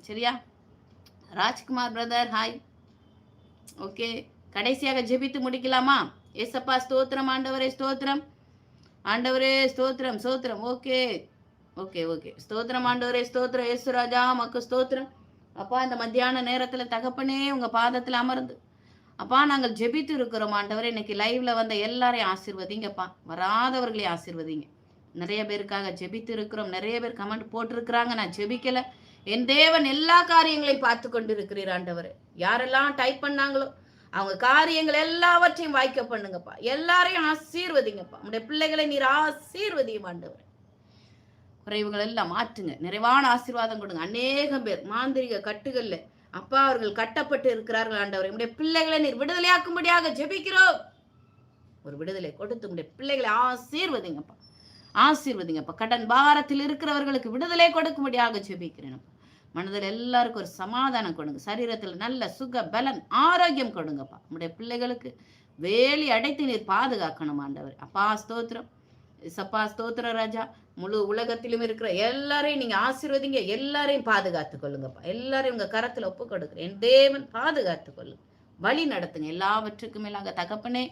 சரியா? Rajkumar brother hi. Okay, கடைசியாக ஜெபித்து முடிக்கலாமா? ஏசப்பா ஸ்தோத்திரம், ஆண்டவரே ஸ்தோத்திரம், ஆண்டவரே ஸ்தோத்திரம் ஸ்தோத்திரம். ஓகே ஓகே ஓகே, ஸ்தோத்திரம் ஆண்டவரே ஸ்தோத்திரம். ஏசுராஜா மக்கு ஸ்தோத்திரம். அப்பா, இந்த மத்தியான நேரத்தில் தகப்பனே உங்க பாதத்தில் அமர்ந்து அப்பா நாங்கள் ஜெபித்து இருக்கிறோம் ஆண்டவரே. இன்னைக்கு லைவ்ல வந்த எல்லாரையும் ஆசீர்வதிங்கப்பா, வராதவர்களையும் ஆசீர்வதிங்க. நிறைய பேருக்காக ஜெபித்து இருக்கிறோம். நிறைய பேர் கமெண்ட் போட்டிருக்கிறாங்க, நான் ஜெபிக்கல. என் தேவன் எல்லா காரியங்களையும் பார்த்து கொண்டு இருக்கிறீர் ஆண்டவர். யாரெல்லாம் டைப் பண்ணாங்களோ அவங்க காரியங்கள் எல்லாவற்றையும் வாய்க்க பண்ணுங்கப்பா. எல்லாரையும் ஆசீர்வதிங்கப்பா. உங்களுடைய பிள்ளைகளை நீர் ஆசீர்வதியும் ஆண்டவர். குறைவுகள் எல்லாம் மாற்றுங்க, நிறைவான ஆசீர்வாதம் கொடுங்க. அநேகம் பேர் மாந்திரிக கட்டுகள்ல அப்பா அவர்கள் கட்டப்பட்டு இருக்கிறார்கள் ஆண்டவர். உங்களுடைய பிள்ளைகளை நீர் விடுதலையாக்கும்படியாக ஜெபிக்கிறோம். ஒரு விடுதலை கொடுத்து உங்களுடைய பிள்ளைகளை ஆசீர்வதிங்கப்பா, ஆசீர்வதிங்கப்பா. கடன் பாரத்தில் இருக்கிறவர்களுக்கு விடுதலை கொடுக்கும்படியாக ஜெபிக்கிறேன். மனதில் எல்லாருக்கும் ஒரு சமாதானம் கொடுங்க. சரீரத்தில் நல்ல சுக பலன் ஆரோக்கியம் கொடுங்கப்பா. நம்முடைய பிள்ளைகளுக்கு வேலி அடைத்து நீர் பாதுகாக்கணும் ஆண்டவர். அப்பா ஸ்தோத்திரம், சப்பா ஸ்தோத்திர ராஜா. முழு உலகத்திலும் இருக்கிற எல்லாரையும் நீங்க ஆசீர்வதிங்க. எல்லாரையும் பாதுகாத்து கொள்ளுங்கப்பா. எல்லாரையும் உங்க கரத்துல ஒப்பு கொடுக்குறேன். என் தேவன் பாதுகாத்து கொள்ளுங்க, வழி நடத்துங்க. எல்லாவற்றுக்கும் மேலாக தகப்பனே,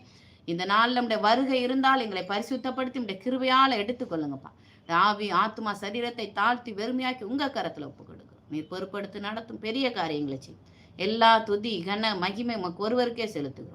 இந்த நாள் நம்முடைய வருகை இருந்தால் எங்களை பரிசுத்தப்படுத்தி நம்முடைய கிருபையால எடுத்துக்கொள்ளுங்கப்பா. ஆவி ஆத்மா சரீரத்தை தாழ்த்தி வெறுமையாக்கி உங்க கரத்துல ஒப்பு கொடுக்குறோம். நீர் பொறுப்படுத்தி நடத்தும் பெரிய காரியங்களை செய்யும். எல்லா துதி கன மகிமை உமக்கு ஒருவருக்கே செலுத்துகிறோம்.